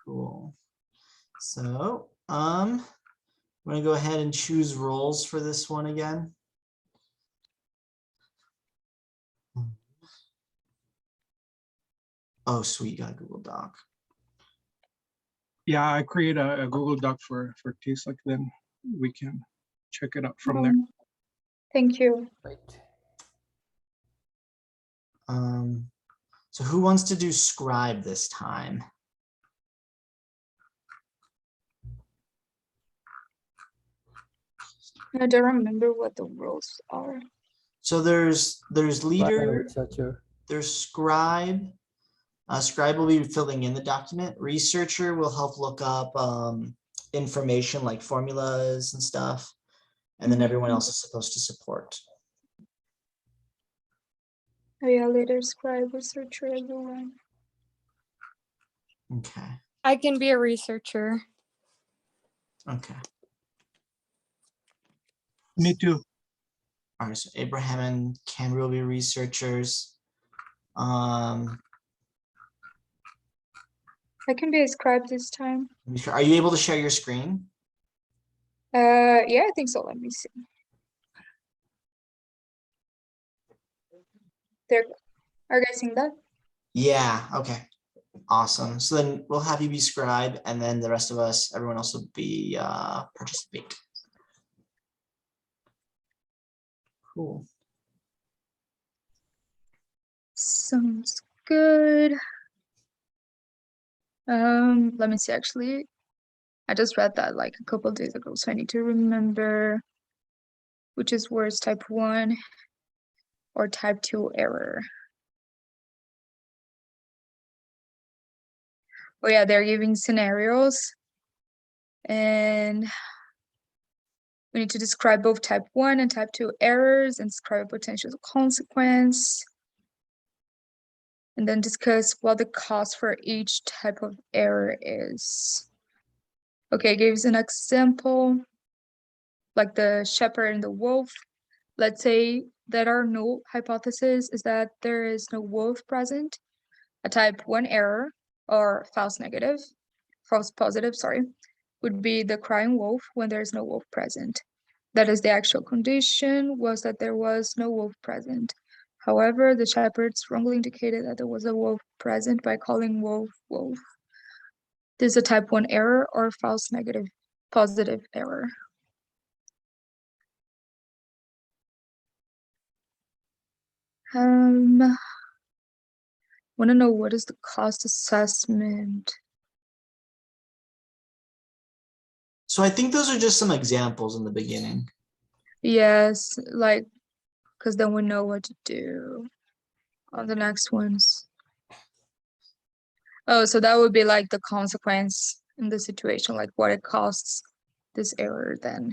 Cool. So, I'm going to go ahead and choose roles for this one again. Oh, sweet, got a Google Doc. Yeah, I create a Google Doc for TSEC, then we can check it out from there. Thank you. Right. So who wants to do scribe this time? I don't remember what the roles are. So there's leader, Researcher. there's scribe. Scribe will be filling in the document. Researcher will help look up information like formulas and stuff. And then everyone else is supposed to support. Oh yeah, later scribe, researcher, everyone. Okay. I can be a researcher. Okay. Me too. All right. So Abraham and Camry will be researchers. I can be a scribe this time. Are you able to share your screen? Yeah, I think so. Let me see. There. Are you guys seeing that? Yeah. Okay. Awesome. So then we'll have you be scribe, and then the rest of us, everyone else will be participate. Cool. Sounds good. Let me see. Actually, I just read that like a couple days ago, so I need to remember which is worse, type 1 or type 2 error. Oh yeah, they're giving scenarios, and we need to describe both type 1 and type 2 errors and describe a potential consequence. And then discuss what the cost for each type of error is. Okay, gives an example, like the shepherd and the wolf. Let's say that our null hypothesis is that there is no wolf present. A type 1 error, or false positive, sorry, would be the crying wolf when there is no wolf present. That is, the actual condition was that there was no wolf present. However, the shepherds wrongly indicated that there was a wolf present by calling wolf wolf. This is a type 1 error or false positive error. Want to know what is the cost assessment? So I think those are just some examples in the beginning. Yes, like, because then we know what to do on the next ones. Oh, so that would be like the consequence in the situation, like what it costs this error then.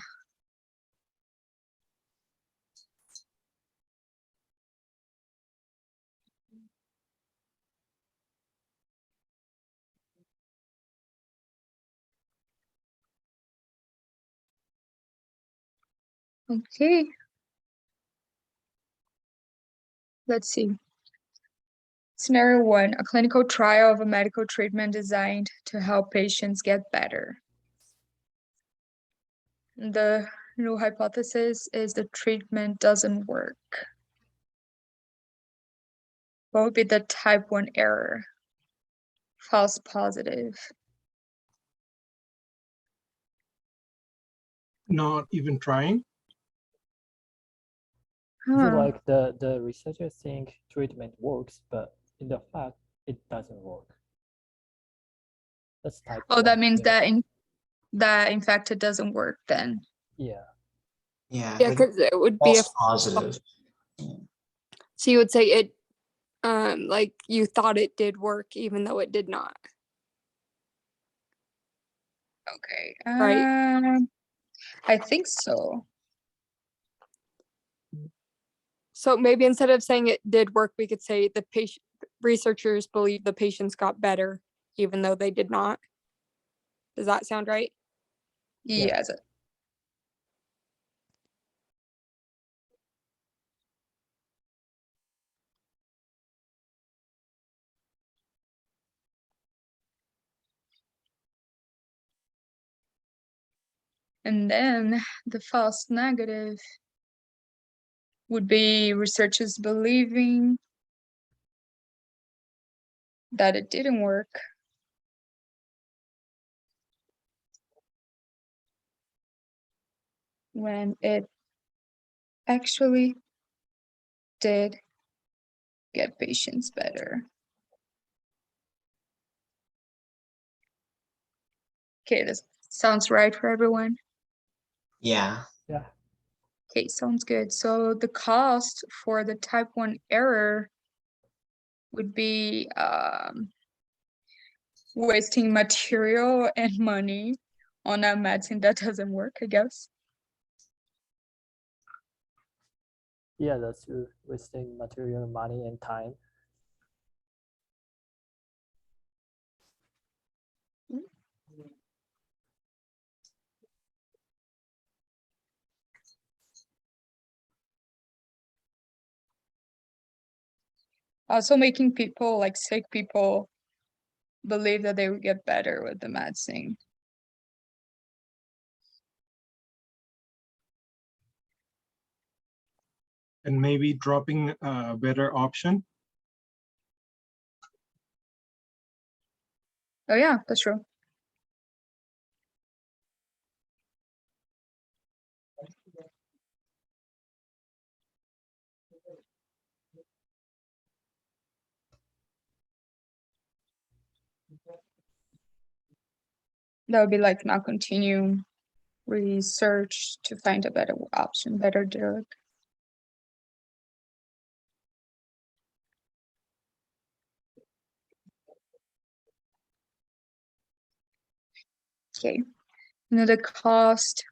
Okay. Let's see. Scenario 1, a clinical trial of a medical treatment designed to help patients get better. The null hypothesis is the treatment doesn't work. What would be the type 1 error? False positive. Not even trying. Is it like the researchers think treatment works, but in the fact it doesn't work? That's type Oh, 1 that means error. that in fact it doesn't work then. Yeah. Yeah. Yeah, like because it would be a false positive. so you would say it like you thought it did work even though it did not. Okay. Right. I think so. So maybe instead of saying it did work, we could say the patient researchers believe the patients got better even though they did not. Does that sound right? Yes. And then the false negative would be researchers believing that it didn't work. When it actually did get patients better. Okay, this sounds right for everyone. Yeah. Yeah. Okay, sounds good. So the cost for the type 1 error would be wasting material and money on a medicine that doesn't work, I guess. Yeah, that's true. Wasting material, money, and time. Also making people, like sick people, believe that they would get better with the medicine. And maybe dropping a better option. Oh yeah, that's true. That would be like not continue research to find a better option, better drug. Okay, another cost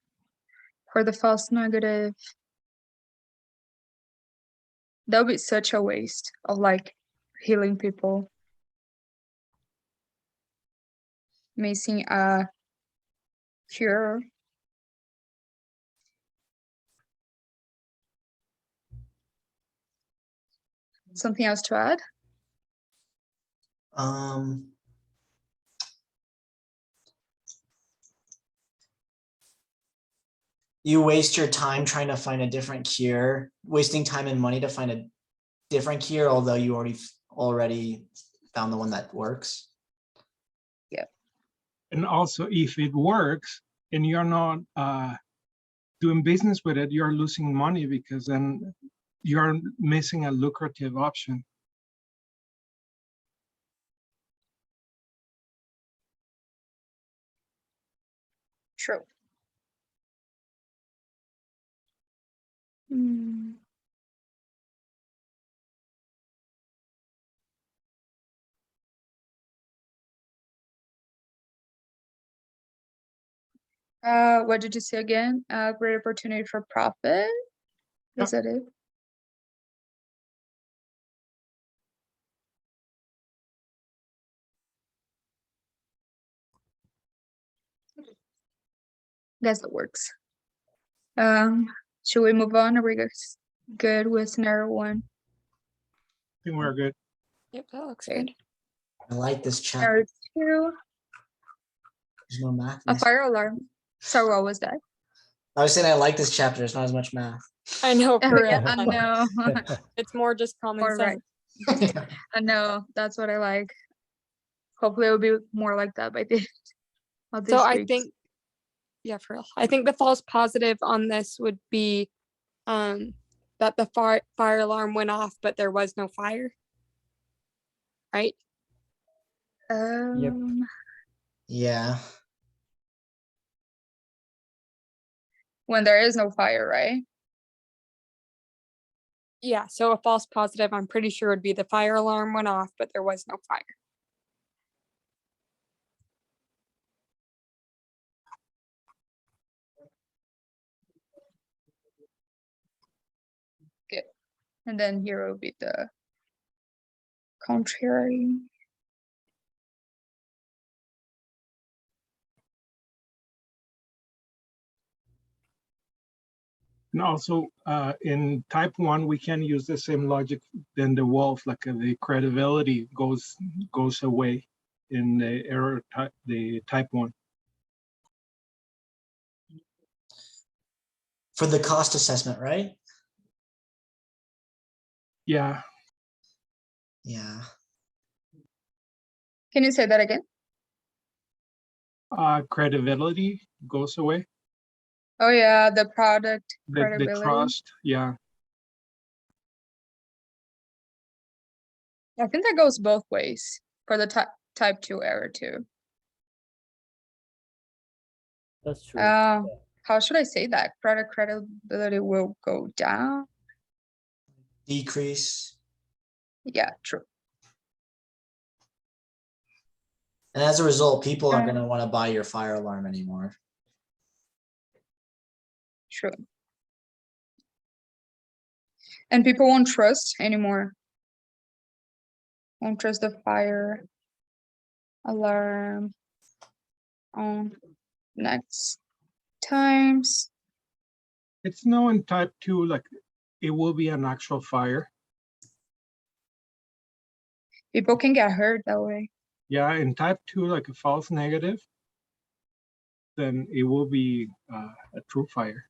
for the false negative. That would be such a waste of like healing people. Missing a cure. Something else to add? You waste your time trying to find a different cure, wasting time and money to find a different cure, although you already found the one that works. And also, if it works and you're not doing business with it, you're losing money because then you're missing a lucrative option. True. Hmm. What did you say again? Great opportunity for profit. Is that it? Guess that works. Should we move on? Are we good with scenario 1? I think we're good. Yep, that looks Okay. good. I like this chapter. Scenario 2, There's no math. a fire alarm. So what was that? I was saying I like this chapter. There's not as much math. I know. Oh, pretty yeah, I fun. know. It's more just common All right. sense. I know. That's what I like. Hopefully, it will be more like that by the of So these I weeks. think, yeah, for real. I think the false positive on this would be that the fire alarm went off, but there was no fire. Right? Yeah. When there is no fire, right? Yeah, so a false positive, I'm pretty sure would be the fire alarm went off, but there was no fire. Good. And then here will be the contrary. And also in type 1, we can use the same logic than the wolf, like the credibility goes away in the error type, the type 1. For the cost assessment, right? Yeah, Yeah. Can you say that again? credibility goes away. Oh yeah, the product The credibility. trust, yeah. I think that goes both ways for the type 2 error too. That's true. How should I say that? Product credibility will go down. Decrease. Yeah, true. And as a result, people aren't Um, going to want to buy your fire alarm anymore. True. And people won't trust anymore. Won't trust the fire alarm on next times. It's now in type 2, like it will be an actual fire. People can get hurt that way. Yeah, in type 2, like a false negative, then it will be a true fire.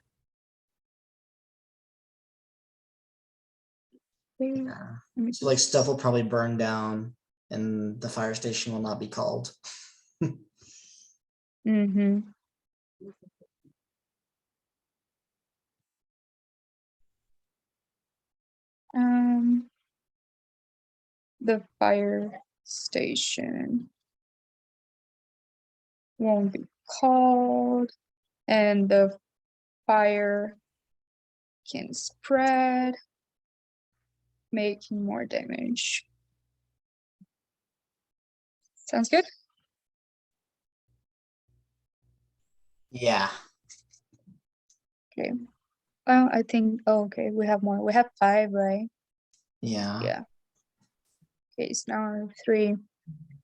Yeah. Let me So like just- stuff will probably burn down and the fire station will not be called. Mhm. The fire station won't be called, and the fire can spread, making more damage. Sounds good? Yeah. Okay. Well, I think, oh, okay, we have more. We have 5, right? Yeah. Yeah. Okay, so now 3.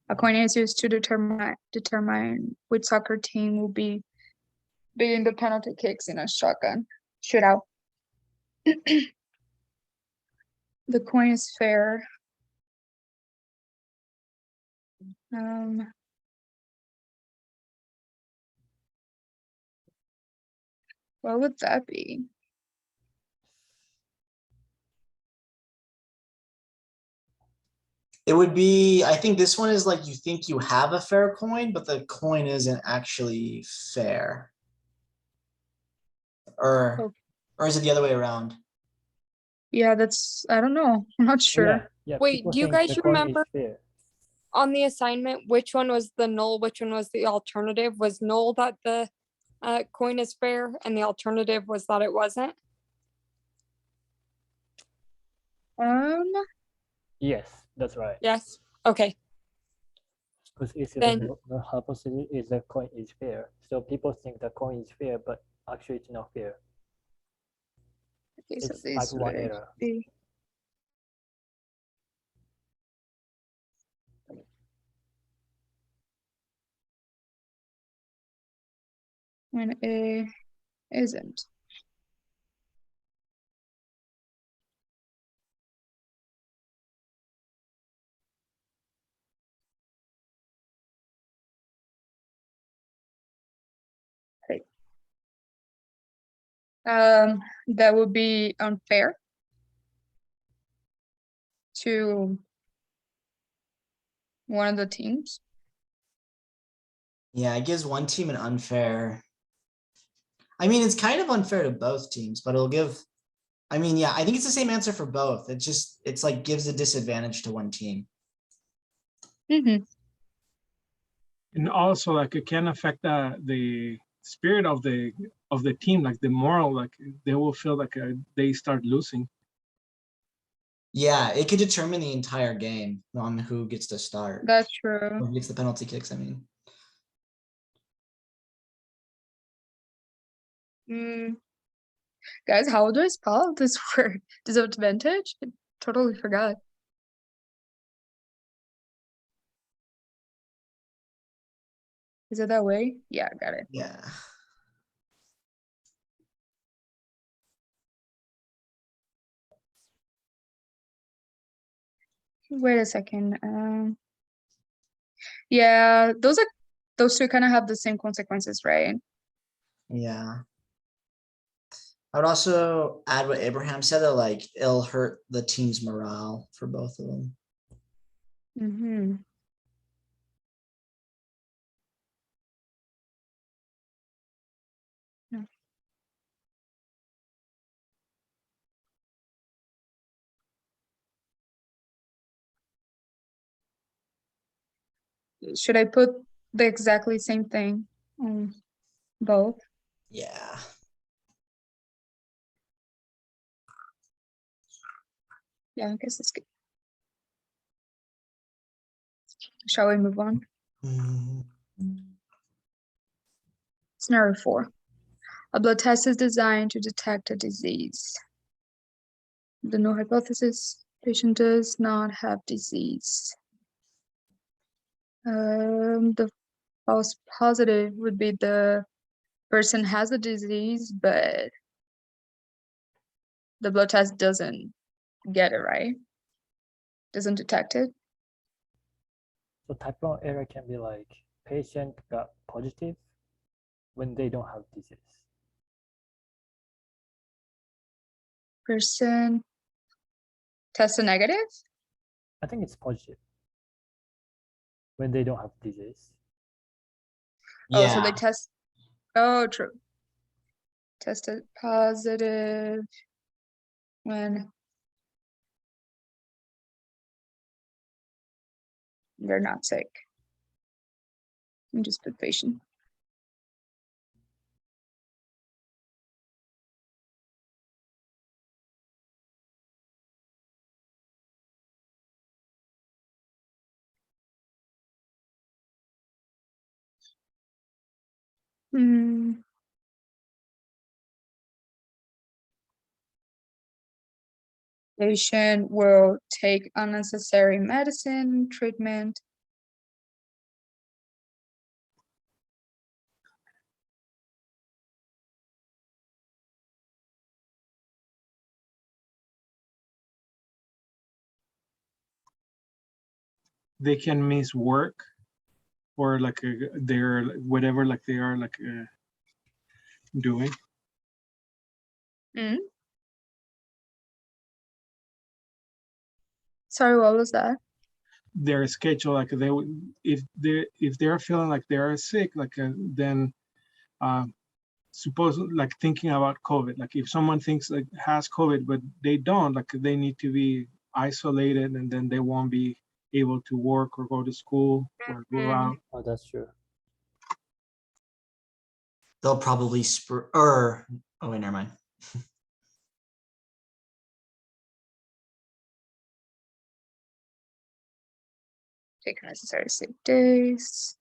A coin is used to determine which soccer team will be being the penalty kicks in a shotgun shootout. The coin is fair. What would that be? It would be, I think this one is like you think you have a fair coin, but the coin isn't actually fair. Or is it the other way around? Yeah, that's, I don't know. I'm not sure. Yeah, Wait, people do you think guys the coin is remember- fair. On the assignment, which one was the null, which one was the alternative? Was null that the coin is fair and the alternative was that it wasn't? Yes, that's right. Yes. Okay. Because it's Then- the hypothesis is the coin is fair. So people think the coin is fair, but actually it's not fair. Okay, so It's this type 1 would error. be when A isn't. Okay. That would be unfair to one of the teams. Yeah, it gives one team an unfair. I mean, it's kind of unfair to both teams, but it'll give, I mean, yeah, I think it's the same answer for both. It's like gives a disadvantage to one team. Mm-hmm. And also like it can affect the spirit of the team, like the moral, like they will feel like they start losing. Yeah, it could determine the entire game on who gets to start. That's true. Who gets the penalty kicks, I mean. Guys, how do I spell this word? Disadvantage? I totally forgot. Is it that way? Yeah, got it. Yeah. Wait a second. Yeah, those two kind of have the same consequences, right? Yeah. I would also add what Abraham said, that like it'll hurt the team's morale for both of them. Mm-hmm. Should I put the exactly same thing on both? Yeah. Yeah, I guess that's good. Shall we move on? Mhm. Scenario 4. A blood test is designed to detect a disease. The null hypothesis, patient does not have disease. The false positive would be the person has a disease, but the blood test doesn't get it right, doesn't detect it. So type 1 error can be like patient got positive when they don't have disease. Person tested negative. I think it's positive when they don't have disease. Oh, so they Yeah, test. Oh, true. Tested positive when they're not sick. And just put patient. Hmm. Patient will take unnecessary medicine treatment. They can miss work, or like they're whatever like they are like doing. Mm. Sorry, what was that? Their schedule, like they would, if they're feeling like they're sick, like then suppose like thinking about COVID, like if someone thinks like has COVID but they don't, like they need to be isolated, and then they won't be able to work or go to school or go out. Oh, that's true. they'll probably or oh wait, never mind. Take unnecessary sick days.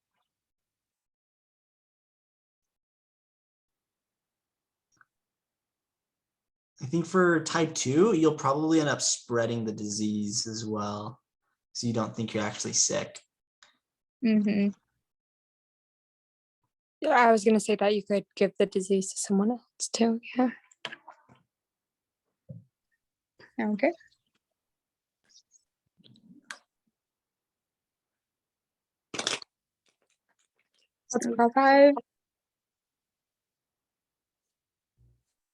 I think for type 2, you'll probably end up spreading the disease as well. So you don't think you're actually sick. Mm-hmm. Yeah, I was gonna say that you could give the disease to someone else too. Yeah. Okay. Let's go 5.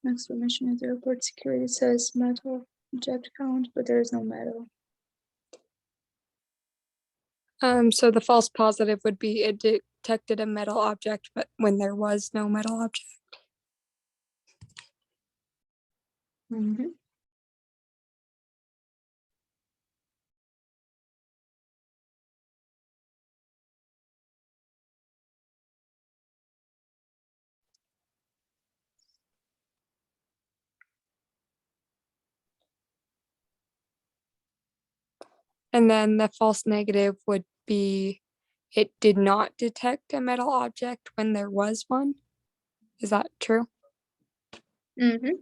Explanation of the report security says metal object count, but there is no metal. So the false positive would be it detected a metal object, but when there was no metal object. Mm-hmm. And then the false negative would be it did not detect a metal object when there was one. Is that true? Mm-hmm.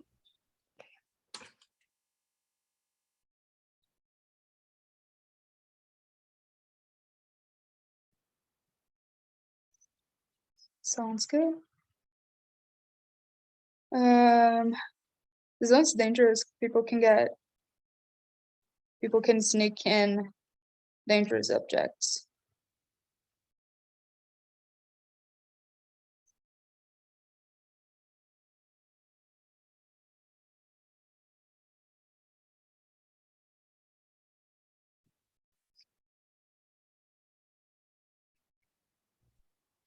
Sounds good. This one's dangerous. People can sneak in dangerous objects.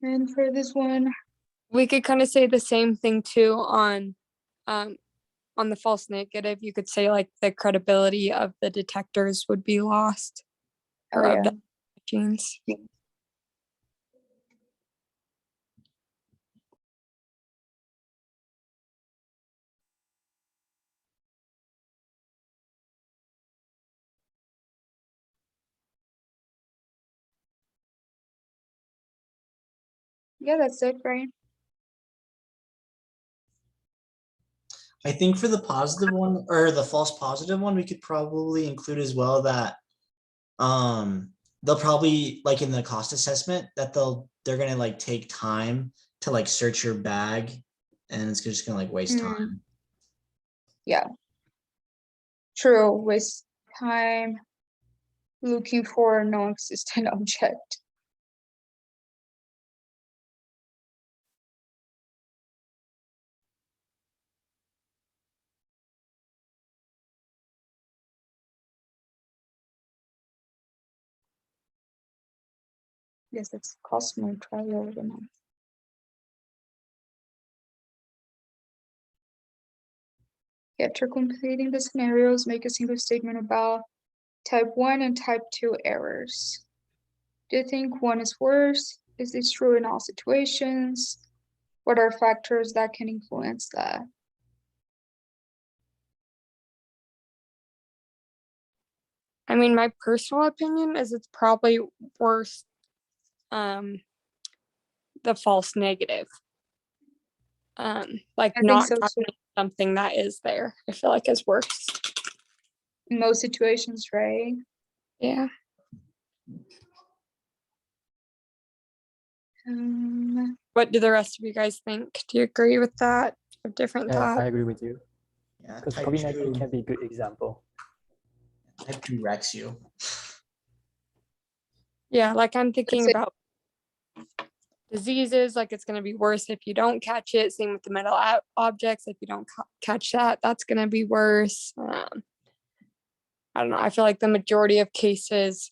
And for this one, We could kind of say the same thing too on the false negative. You could say like the credibility of the detectors would be lost, or oh of yeah, the machines. yeah, that's it, right? I think for the positive one or the false positive one, we could probably include as well that they'll probably like in the cost assessment that they're gonna like take time to like search your bag and it's just gonna like waste Mm. time. Yeah. True, waste time looking for a non-existent object. Yes, it's customer trial. After completing the scenarios, make a single statement about type 1 and type 2 errors. Do you think one is worse? Is this true in all situations? What are factors that can influence that? I mean, my personal opinion is it's probably worse, the false negative. Like I think not so too. catching something that is there, I feel like is worse. In most situations, right? Yeah. What do the rest of you guys think? Do you agree with that? Have different Yeah, I thoughts? agree with you. Yeah, Because type COVID-19 2, can be a good example. type 2 wrecks you. Yeah, like I'm thinking it. about diseases, like it's going to be worse if you don't catch it. Same with the metal objects. If you don't catch that, that's going to be worse. I don't know. I feel like the majority of cases,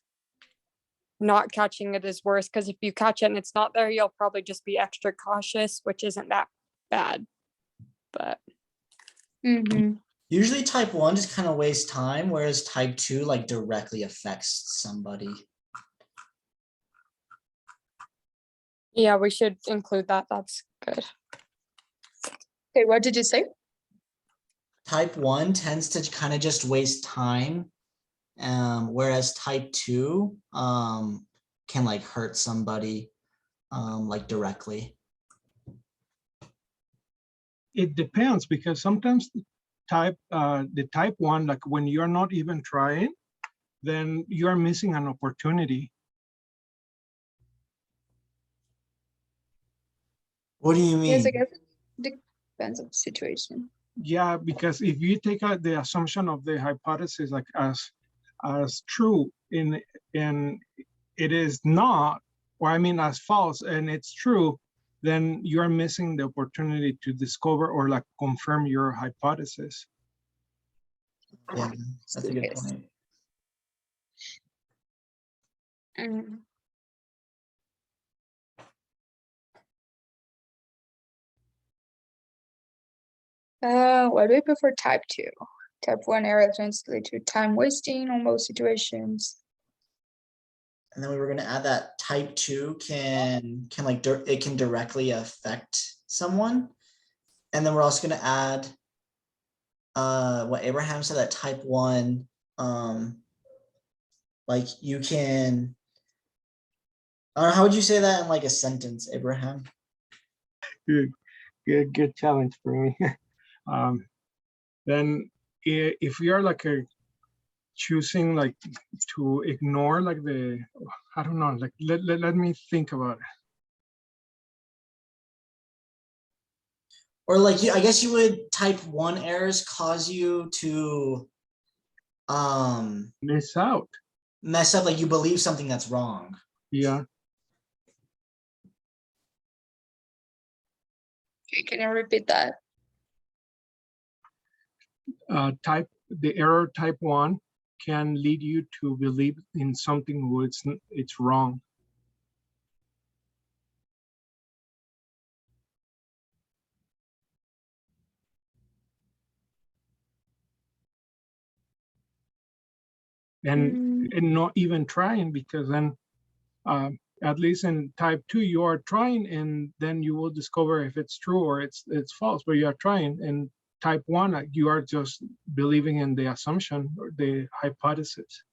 not catching it is worse, because if you catch it and it's not there, you'll probably just be extra cautious, which isn't that bad. But Mhm. Usually type 1 just kind of wastes time, whereas type 2 like directly affects somebody. yeah, we should include that. That's good. Okay, what did you say? Type 1 tends to kind of just waste time, whereas type 2 can like hurt somebody like directly. It depends, because sometimes the type 1, like when you're not even trying, then you're missing an opportunity. What do you mean? Yes, I guess it depends on the situation. Yeah, because if you take out the assumption of the hypothesis like as true and it is not, or I mean as false and it's true, then you're missing the opportunity to discover or like confirm your hypothesis. Yeah, that's a good point. Mm. What do we prefer type 2? Type 1 error tends to lead to time wasting on most situations. And then we were going to add that type 2 can like it can directly affect someone. And then we're also going to add what Abraham said, that type 1 like you can, I don't know, how would you say that in like a sentence, Abraham? Good challenge for me. Then if you're like choosing like to ignore like the, I don't know, like let me think about it. Or like I guess you would type 1 errors cause you to Miss out. mess up, like you believe something that's wrong. Yeah. Okay, can you repeat that? The error type 1 can lead you to believe in something it's wrong. and not even trying, because then at least in type 2 you are trying, and then you will discover if it's true or it's false, but you are trying. And type 1, you are just believing in the assumption or the hypothesis.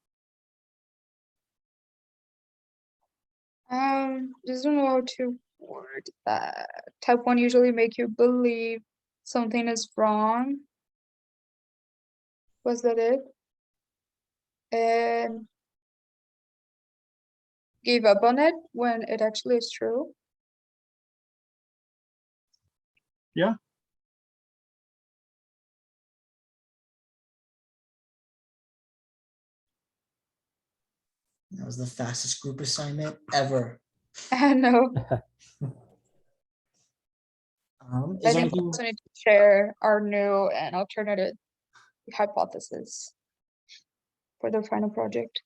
Just don't know how to word that. Type 1 usually make you believe something is wrong. Was that it? And give up on it when it actually is true. Yeah. That was the fastest group assignment ever. I know. Is I there think we anything? also need to share our new and alternative hypothesis for the final project.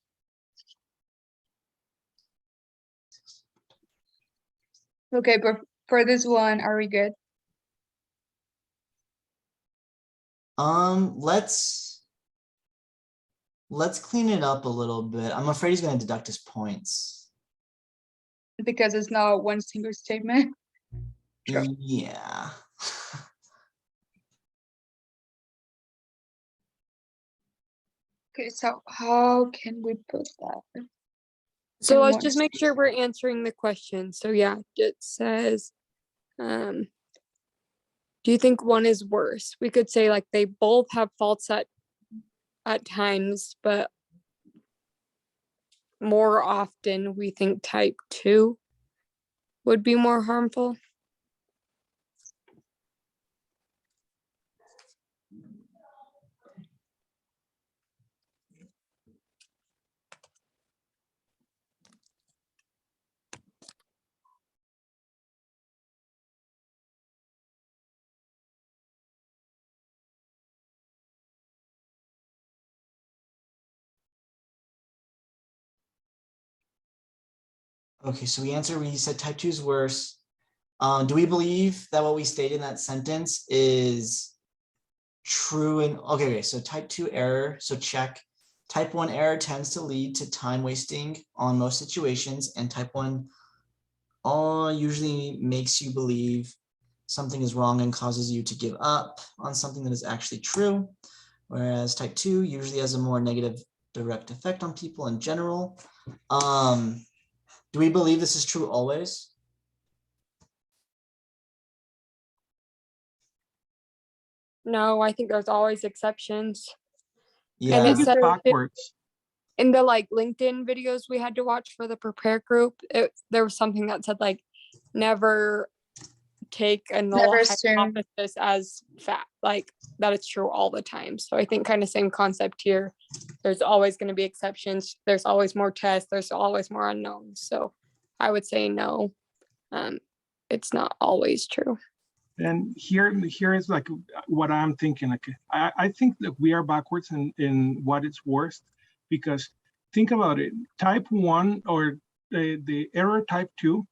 Okay, but for this one, are we good? Let's clean it up a little bit. I'm afraid he's going to deduct his points. Because it's not one single statement. True. Yeah. Okay, so how can we put that? So in let's one just make sure we're answering the question. So yeah, it says, do you think one is worse? We could say like they both have faults at times, but more often we think type 2 would be more harmful. Okay, so we said type 2 is worse. Do we believe that what we stated in that sentence is true? And okay, so type 2 error, so check. Type 1 error tends to lead to time wasting on most situations, and type 1 usually makes you believe something is wrong and causes you to give up on something that is actually true, whereas type 2 usually has a more negative direct effect on people in general. Do we believe this is true always? No, I think there's always exceptions. I And Yeah. think it it's says backwards. in the like LinkedIn videos we had to watch for the prepare group, there was something that said like never take a null Never assume. hypothesis as fact, like that it's true all the time. So I think kind of same concept here. There's always going to be exceptions. There's always more tests. There's always more unknowns. So I would say no. It's not always true. And here is like what I'm thinking. Like I think that we are backwards in what is worst, because think about it. Type 1 or the error type 2,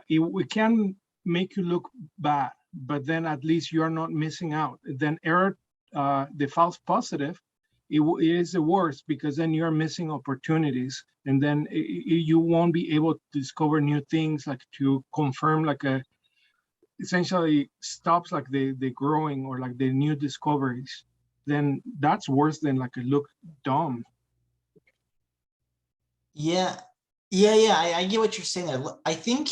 it can make you look bad, but then at least you are not missing out. Then error, the false positive, it is the worst, because then you're missing opportunities, and then you won't be able to discover new things, like to confirm like essentially stops like the growing or like the new discoveries. Then that's worse than like a look dumb. Yeah. I get what you're saying there. I think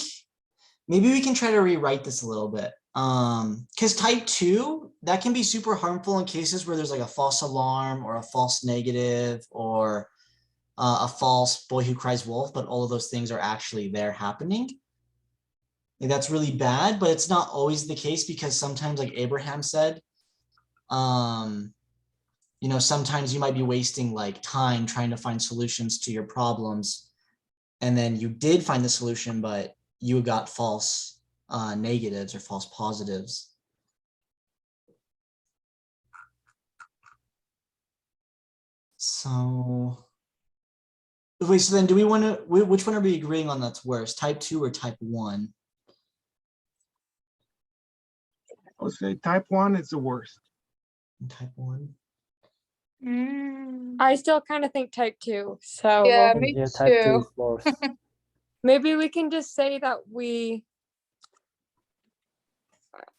maybe we can try to rewrite this a little bit. Because type 2, that can be super harmful in cases where there's like a false alarm or a false negative or a false boy who cries wolf, but all of those things are actually there happening. Like, that's really bad, but it's not always the case, because sometimes, like Abraham said, you know, sometimes you might be wasting like time trying to find solutions to your problems, and then you did find the solution, but you got false negatives or false positives. So wait, so then do we want to, which one are we agreeing on that's worse, type 2 or type 1? I would say type 1 is the worst. Type 1. I still kind of think type 2. So Yeah, And me yeah, type 2 too. is worse. maybe we can just say that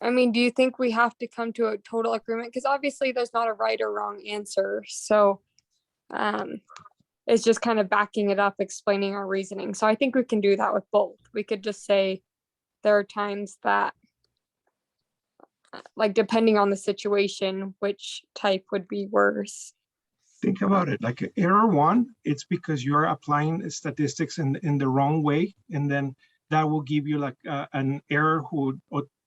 I mean, do you think we have to come to a total agreement? Because obviously there's not a right or wrong answer. So it's just kind of backing it up, explaining our reasoning. So I think we can do that with both. We could just say there are times that, like, depending on the situation, which type would be worse. Think about it, like error 1, it's because you're applying statistics in the wrong way, and then that will give you like an error or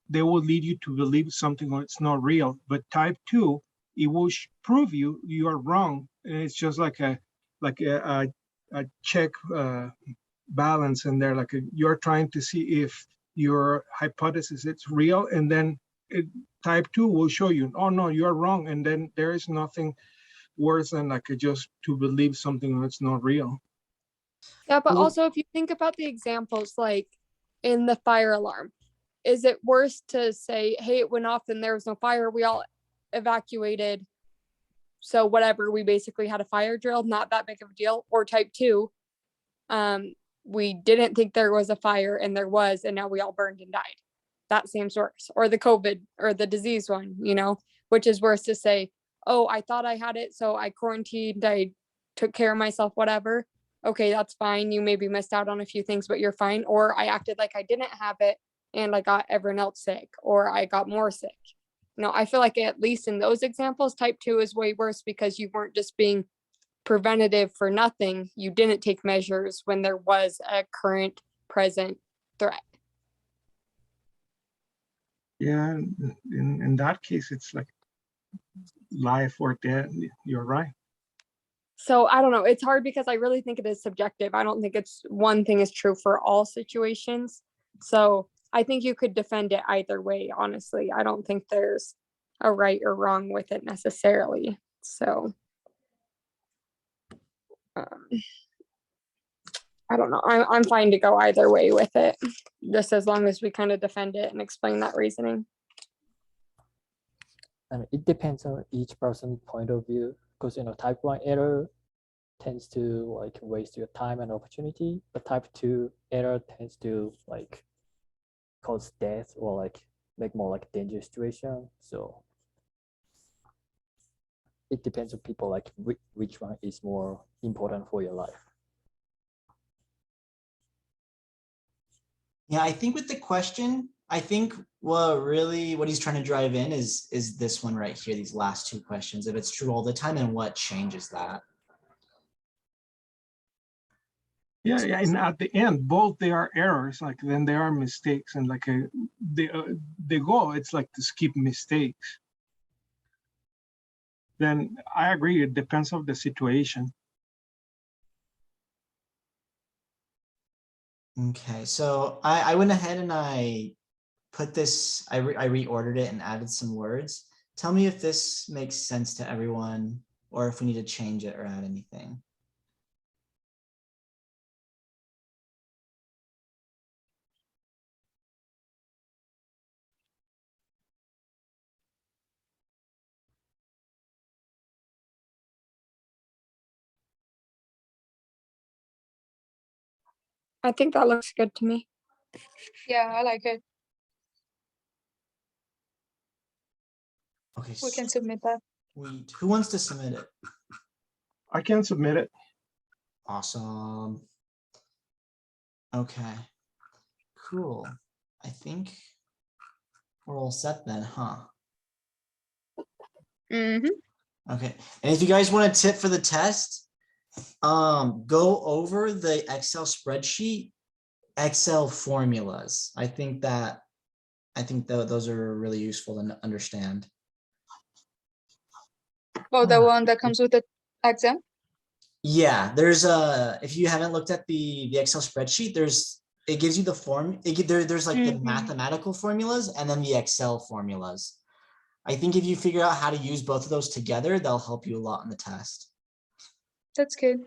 they will lead you to believe something or it's not real. But type 2, it will prove you are wrong, and it's just like a check balance in there, like you're trying to see if your hypothesis it's real, and then type 2 will show you, oh no, you're wrong, and then there is nothing worse than like just to believe something that's not real. Yeah, but Well- also if you think about the examples, like in the fire alarm, is it worse to say, hey, it went off and there was no fire, we all evacuated, so whatever, we basically had a fire drill, not that big of a deal? Or type 2, we didn't think there was a fire and there was, and now we all burned and died. That seems worse. Or the COVID or the disease one, which is worse to say, oh, I thought I had it, so I quarantined, I took care of myself, whatever. Okay, that's fine. You maybe missed out on a few things, but you're fine. Or I acted like I didn't have it and I got everyone else sick, or I got more sick. I feel like at least in those examples, type 2 is way worse because you weren't just being preventative for nothing. You didn't take measures when there was a current present threat. Yeah, in that case, it's like life or death. You're right. So I don't know. It's hard because I really think it is subjective. I don't think it's one thing is true for all situations. So I think you could defend it either way, honestly. I don't think there's a right or wrong with it necessarily. So I don't know. I'm fine to go either way with it, just as long as we kind of defend it and explain that reasoning. And it depends on each person's point of view, because type 1 error tends to like waste your time and opportunity, but type 2 error tends to like cause death or like make more like dangerous situation. So it depends on people, like which one is more important for your life. Yeah, I think with the question, I think what he's trying to drive in is this one right here, these last two questions, if it's true all the time and what changes that. Yeah, and at the end, both they are errors, like then there are mistakes, and like the goal, it's like to skip mistakes. Then I agree, it depends on the situation. Okay, so I went ahead and I put this, I reordered it and added some words. Tell me if this makes sense to everyone or if we need to change it or add anything. I think that looks good to me. Yeah, I like it. Okay, We can submit that. sweet. Who wants to submit it? I can submit it. Awesome. Okay, cool. I think we're all set then, huh? Mm-hmm. Okay, and if you guys want a tip for the test, go over the Excel spreadsheet, Excel formulas. I think those are really useful to understand. Oh, the one that comes with the exam? Yeah, there's if you haven't looked at the Excel spreadsheet, it gives you the form. There's like the Mhm. mathematical formulas and then the Excel formulas. I think if you figure out how to use both of those together, they'll help you a lot in the test. That's good.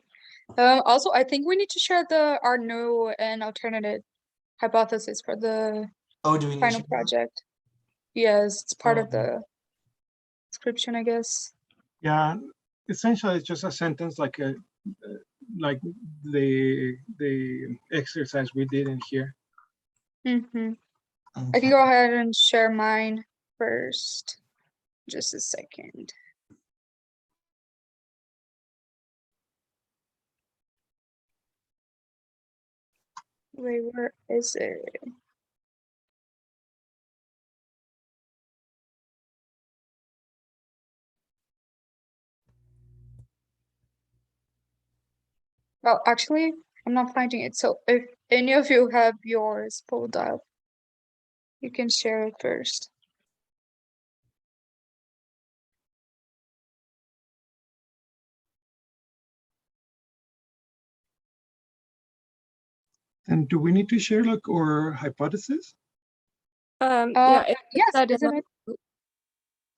Also, I think we need to share our new and alternative hypothesis for the Oh, do we need final to? project. Yes, it's part of Okay. the description, I guess. Yeah, essentially it's just a sentence like the exercise we did in here. Mhm. I Okay. can go ahead and share mine first. Just a second. Wait, where is it? Well, actually, I'm not finding it. So if any of you have yours pulled up, you can share it first. And do we need to share like our hypothesis? Yeah, it Yes, said in isn't my it?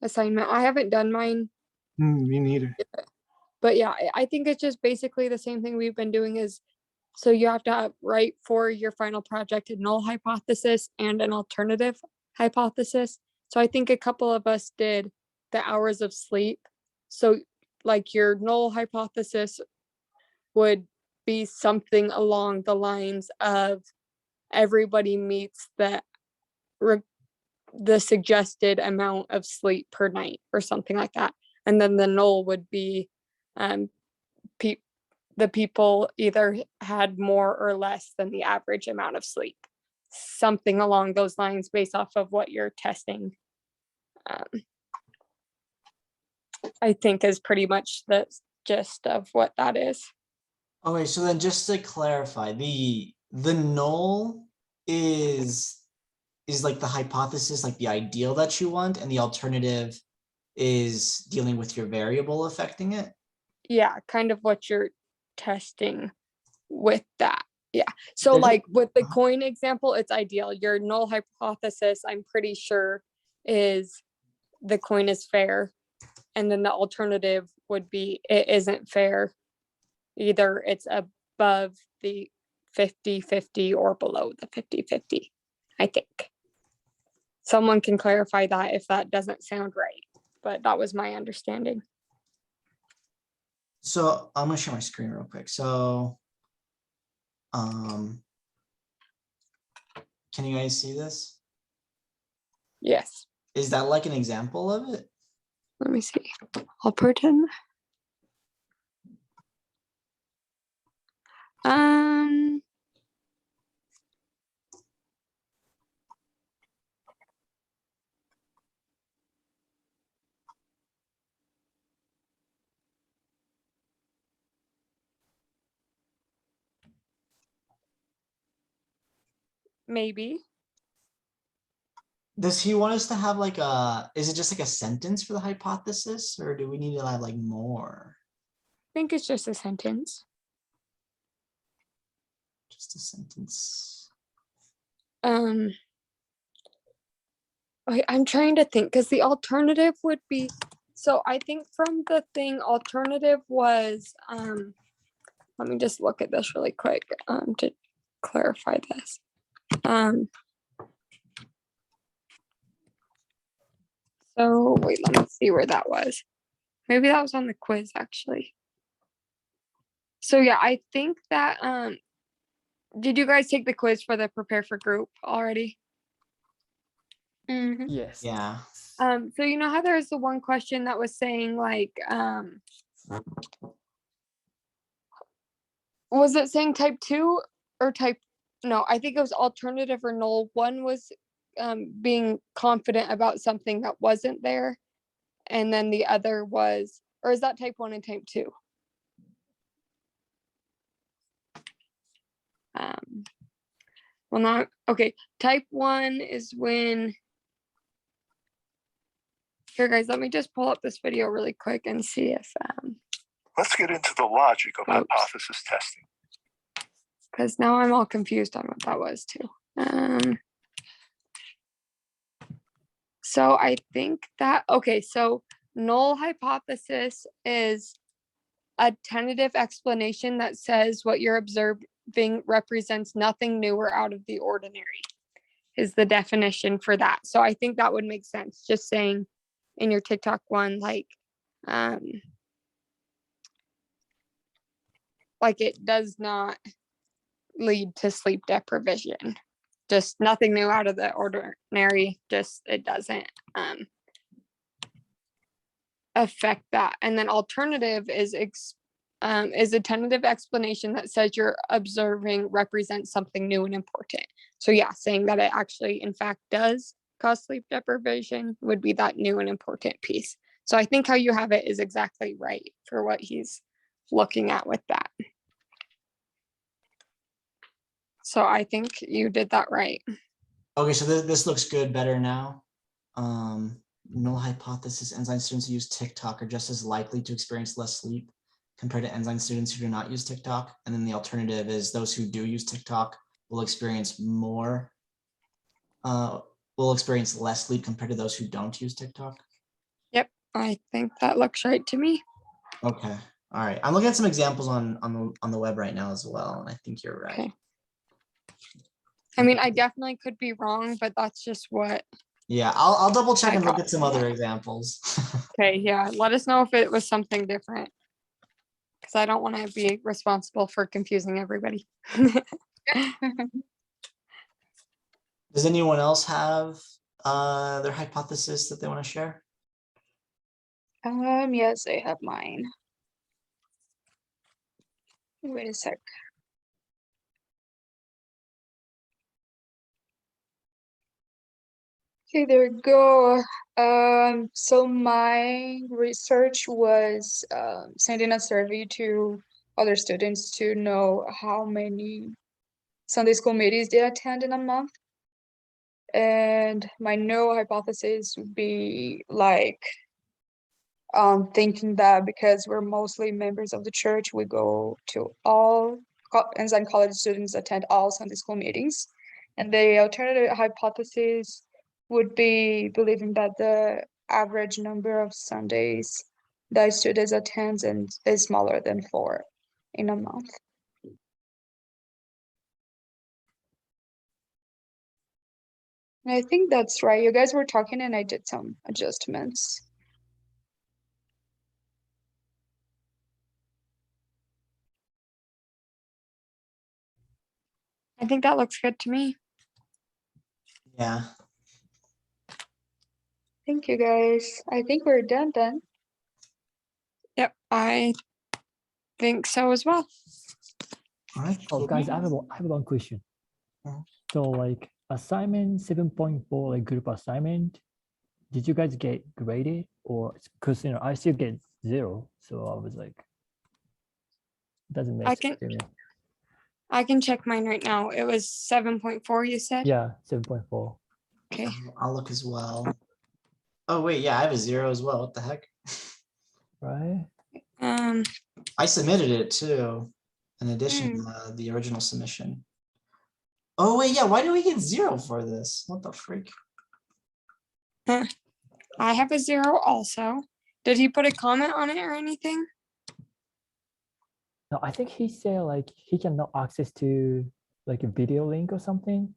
assignment. I haven't done mine, Me neither. but yeah, I think it's just basically the same thing we've been doing is, so you have to write for your final project a null hypothesis and an alternative hypothesis. So I think a couple of us did the hours of sleep. So like your null hypothesis would be something along the lines of everybody meets the suggested amount of sleep per night or something like that. And then the null would be the people either had more or less than the average amount of sleep. Something along those lines based off of what you're testing. I think is pretty much the gist of what that is. Okay, so then just to clarify, the null is like the hypothesis, like the ideal that you want, and the alternative is dealing with your variable affecting it. Yeah, kind of what you're testing with that. Yeah. So There's a- like with the uh-huh. coin example, it's ideal. Your null hypothesis, I'm pretty sure, is the coin is fair. And then the alternative would be it isn't fair. Either it's above the 50-50 or below the 50-50, I think. Someone can clarify that if that doesn't sound right, but that was my understanding. So I'm gonna share my screen real quick. So, can you guys see this? Yes. Is that like an example of it? Let me see. I'll pretend. Maybe. Does he want us to have like is it just like a sentence for the hypothesis, or do we need to add like more? I think it's just a sentence. Just a sentence. Okay, I'm trying to think because the alternative would be, so I think from the thing alternative was, let me just look at this really quick to clarify this. So wait, let me see where that was. Maybe that was on the quiz actually. So yeah, I think that, did you guys take the quiz for the prepare for group already? Mhm. Yes. Yeah. So you know how there's the one question that was saying like, was it saying type 2 or type, no, I think it was alternative or null. One was being confident about something that wasn't there. And then the other was, or is that type 1 and type 2? Well, not, okay. Type 1 is when, here guys, let me just pull up this video really quick and see if, let's get into the logic of Oops. hypothesis testing. because now I'm all confused on what that was too. So I think that, okay, so null hypothesis is a tentative explanation that says what you're observing represents nothing new or out of the ordinary, is the definition for that. So I think that would make sense, just saying in your TikTok one, like, like it does not lead to sleep deprivation. Just nothing new out of the ordinary, just it doesn't affect that. And then alternative is a tentative explanation that says you're observing represents something new and important. So yeah, saying that it actually in fact does cause sleep deprivation would be that new and important piece. So I think how you have it is exactly right for what he's looking at with that. So I think you did that right. Okay, so this looks good, better now. Null hypothesis, Ensign students who use TikTok are just as likely to experience less sleep compared to Ensign students who do not use TikTok. And then the alternative is those who do use TikTok will experience will experience less sleep compared to those who don't use TikTok. Yep, I think that looks right to me. Okay, all right. I'm looking at some examples on the web right now as well, and I think you're right. Okay. I mean, I definitely could be wrong, but that's just what. Yeah, I'll double check I and look got at some other examples. Okay, yeah, let us know if it was something different. Because I don't want to be responsible for confusing everybody. Does anyone else have their hypothesis that they want to share? Yes, I have mine. Wait a sec. Okay, there we go. So my research was sending a survey to other students to know how many Sunday school meetings they attend in a month. And my no hypothesis would be like thinking that because we're mostly members of the church, we go to all Ensign College students attend all Sunday school meetings. And the alternative hypothesis would be believing that the average number of Sundays that students attend and is smaller than 4 in a month. And I think that's right. You guys were talking and I did some adjustments. I think that looks good to me. Yeah. Thank you guys. I think we're done then. Yep, I think so as well. All right. Oh, guys, I have one question. Mhm. So like assignment 7.4, like group assignment, did you guys get graded or because I still get 0, so I was like, doesn't make I sense to me. I can check mine right now. It was 7.4, you said? Yeah, 7.4. Okay. I'll look as well. Oh wait, yeah, I have a 0 as well. What the heck? Right? I submitted it too. In addition, the original submission. Oh wait, yeah. Why do we get 0 for this? What the freak? I have a 0 also. Did he put a comment on it or anything? No, I think he said like he cannot access to like a video link or something.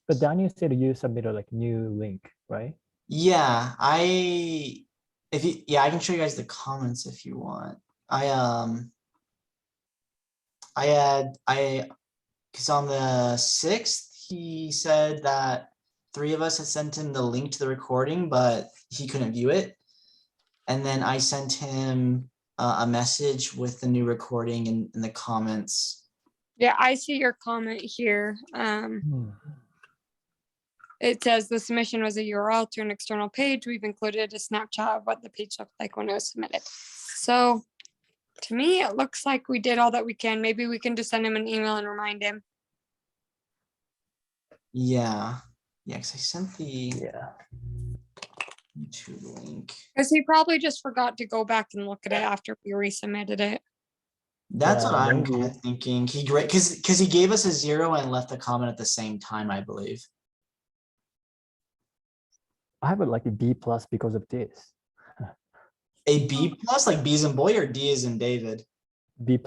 But Daniel said you submitted like new link, right? Yeah, I can show you guys the comments if you want. Because on the 6th, he said that 3 of us had sent him the link to the recording, but he couldn't view it. And then I sent him a message with the new recording in the comments. Yeah, I see your comment here. It says the submission was a URL to an external page. We've included a snapshot of what the page looked like when it was submitted. So to me, it looks like we did all that we can. Maybe we can just send him an email and remind him. Yeah, because I sent the Yeah. YouTube link. Because he probably just forgot to go back and look at it after we resubmitted it. That's Yeah, what I'm maybe. kind of thinking. Because he gave us a 0 and left the comment at the same time, I believe. I have like a B+ because of this. A B+, like B as in boy, or D as in David? B+.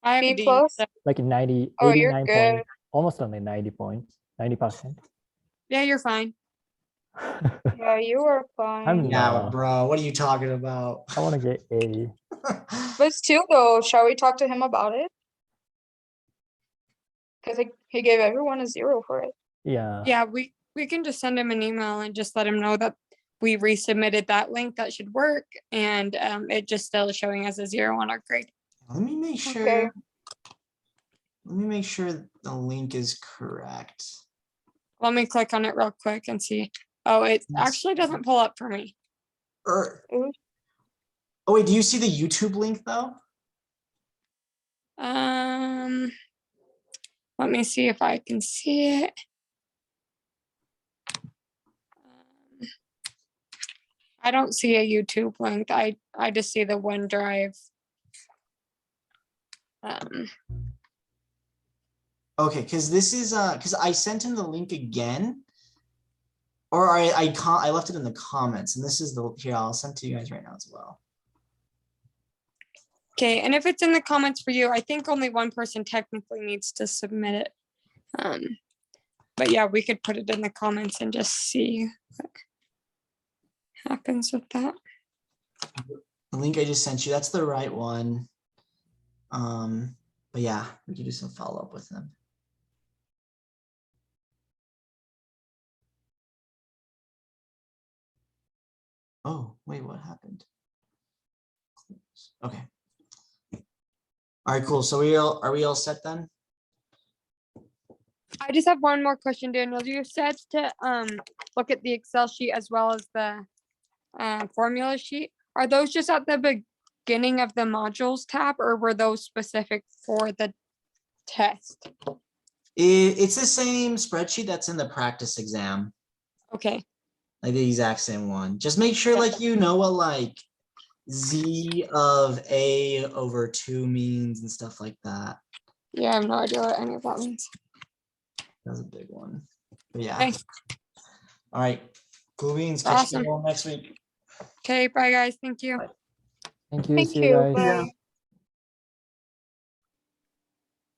I have B a D. plus? So Like 90, Oh, you're 89 good. points, almost only 90 points, 90%. yeah, you're fine. Yeah, you were fine. I'm Yeah, not. bro, what are you talking about? I want to get A. But still though, shall we talk to him about it? Because he gave everyone a 0 for it. Yeah. Yeah, we can just send him an email and just let him know that we resubmitted that link. That should work. And it just still is showing as a 0 on our grade. Let me make sure. Okay. Let me make sure the link is correct. Let me click on it real quick and see. Oh, it Yes. actually doesn't pull up for me. Ooh. Oh wait, do you see the YouTube link though? Let me see if I can see it. I don't see a YouTube link. I just see the OneDrive. Okay, because this is because I sent him the link again. Or I left it in the comments, and this is the here, I'll send to you guys right now as well. Okay, and if it's in the comments for you, I think only one person technically needs to submit it. But yeah, we could put it in the comments and just see what happens with that. The link I just sent you, that's the right one. But yeah, we could do some follow-up with them. Oh, wait, what happened? Okay. All right, cool. So are we all set then? I just have one more question, Daniel. You said to look at the Excel sheet as well as the formula sheet. Are those just at the beginning of the modules tab, or were those specific for the test? It's the same spreadsheet that's in the practice exam, Okay. like the exact same one. Just make sure like you know what like Z of A over 2 means and stuff like that. Yeah, I have no idea what any of that means. That was a big one. But yeah. Okay. All right. Cool beans. Catch Awesome. you all next week. Okay, bye guys. Thank you. Bye. Thank you. Thank See you you. guys. Bye.